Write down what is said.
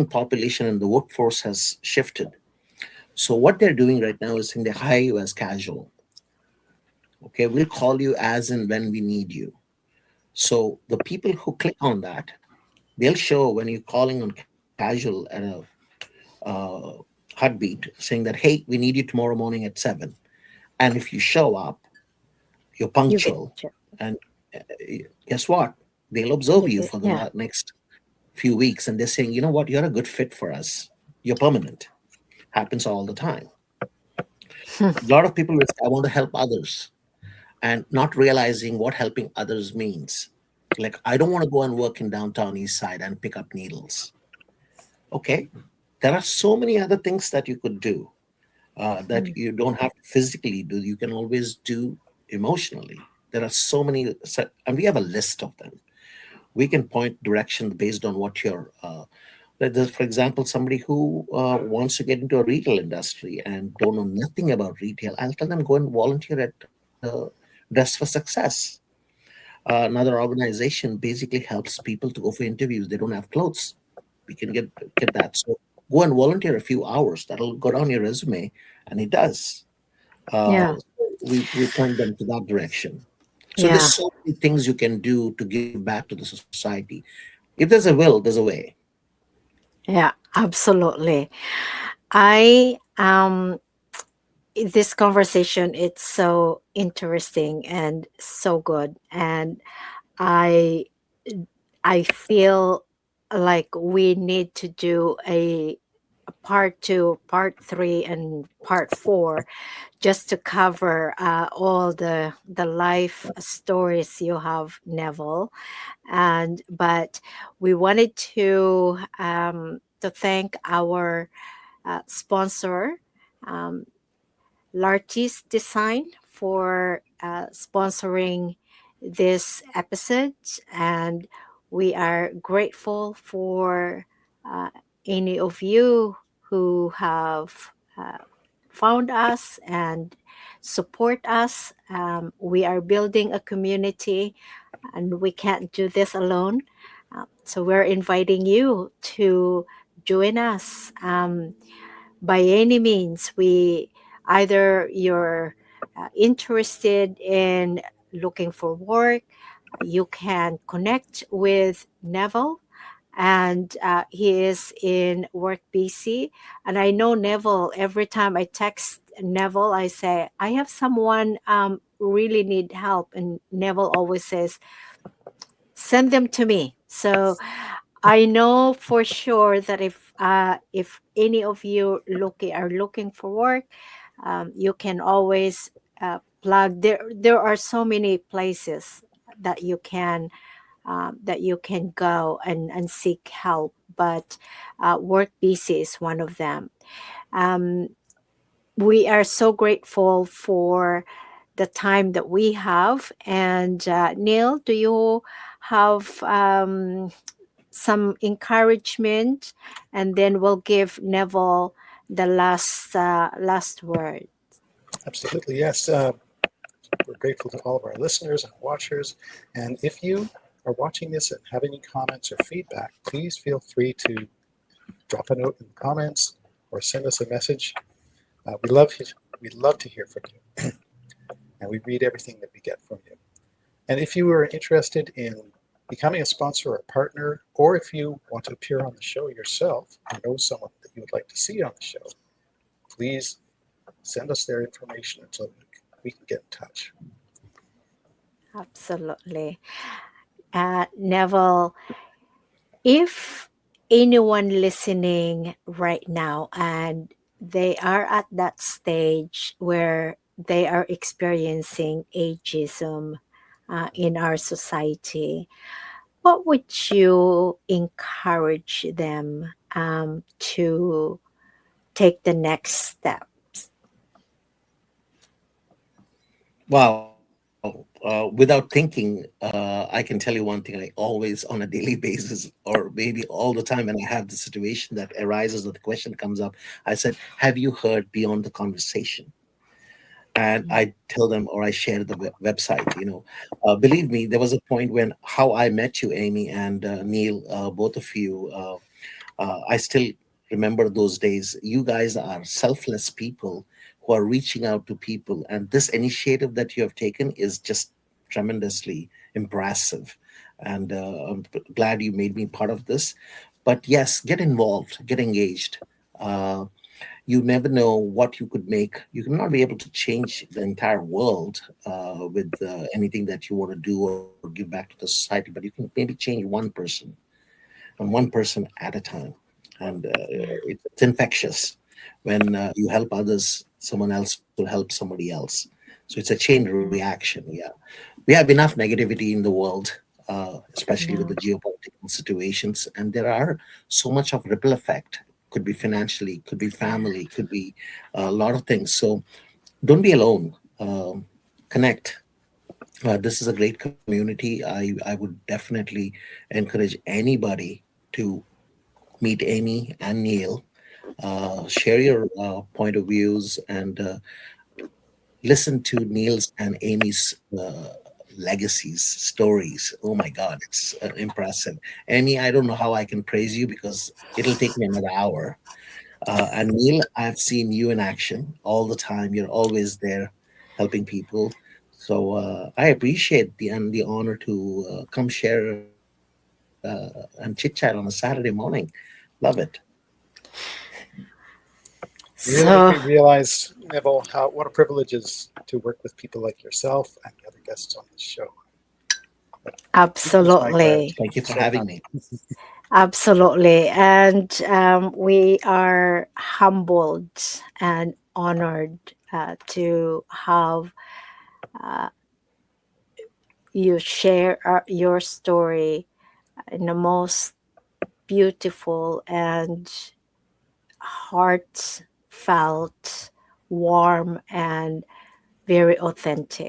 aging population and the workforce has shifted. So what they're doing right now is saying they hire you as casual. Okay, we'll call you as and when we need you. So the people who click on that, they'll show when you're calling on casual at a heartbeat saying that, hey, we need you tomorrow morning at 7. And if you show up, you're You get punctual. And guess what? They'll observe you you get for the yeah. next few weeks, and they're saying, you know what, you're a good fit for us. You're permanent. Happens all the time. A lot of people will say, I want to help others, and not realizing what helping others means. Like, I don't want to go and work in downtown East Side and pick up needles. Okay. There are so many other things that you could do that Mm. you don't have to physically do. You can always do emotionally. There are so many, and we have a list of them. We can point direction based on what your like there's, for example, somebody who wants to get into a retail industry and don't know nothing about retail. I'll tell them go and volunteer at Dress for Success. Another organization basically helps people to go for interviews. They don't have clothes. We can get that. So go and volunteer a few hours. That'll go down your resume, and it does. Yeah. We point them to that direction. So there's Yeah. so many things you can do to give back to the society. If there's a will, there's a way. Yeah. Absolutely. I this conversation, it's so interesting and so good, and I I feel like we need to do a part two, part three, and part four, just to cover all the life stories you have, Neville. And but we wanted to thank our sponsor, um, Lartis Design, for sponsoring this episode, and we are grateful for uh, any of you who have uh, found us and support us. We are building a community, and we can't do this alone. So we're inviting you to join us. By any means, we either you're interested in looking for work, you can connect with Neville, and he is in work BC. And I know Neville, every time I text Neville, I say I have someone really need help, and Neville always says send them to me. So I know for sure that if any of you are looking for work, you can always plug. There are so many places that you can go and seek help, but Work busy is one of them. Um, we are so grateful for the time that we have. And Neil, do you have some encouragement, and then we'll give Neville the last word. Absolutely, yes. We're grateful to all of our listeners and watchers. And if you are watching this and have any comments or feedback, please feel free to drop a note in the comments or send us a message. We'd love to hear from you, and we read everything that we get from you. And if you are interested in becoming a sponsor or a partner, or if you want to appear on the show yourself or know someone that you would like to see on the show, please send us their information so we can get in touch. Absolutely. Neville, if anyone listening right now and they are at that stage where they are experiencing ageism in our society, what would you encourage them to take the next step? Wow. Without thinking, I can tell you one thing. I always, on a daily basis, or maybe all the time, when I have the situation that arises or the question comes up, I said, have you heard beyond the conversation? And I tell them, or I share the website. Believe me, there was a point when how I met you, Amy and Neil, both of you. I still remember those days. You guys are selfless people who are reaching out to people, and this initiative that you have taken is just tremendously impressive. And I'm glad you made me part of this. But yes, get involved, get engaged. Uh, you never know what you could make. You can not be able to change the entire world with anything that you want to do or give back to the society, but you can maybe change one person and one person at a time. And it's infectious. When you help others, someone else will help somebody else. So it's a chain reaction. Yeah. We have enough negativity in the world, especially with the Yeah. geopolitical situations, and there are so much of ripple effect. Could be financially, could be family, could be a lot of things. So don't be alone. Connect. This is a great community. I would definitely encourage anybody to meet Amy and Neil, share your point of views, and listen to Neil's and Amy's legacies, stories. Oh my God, it's impressive. Amy, I don't know how I can praise you because it'll take me another hour. And Neil, I've seen you in action all the time. You're always there helping people. So I appreciate the honor to come share and chit chat on a Saturday morning. Love it. We really make So me realize, Neville, how what a privilege it is to work with people like yourself and the other guests on this show. That deepens my absolutely. gratitude Thank you for so having much. me. Absolutely. And we are humbled and honored to have uh, you share your story in the most beautiful and heartfelt, warm, and very authentic.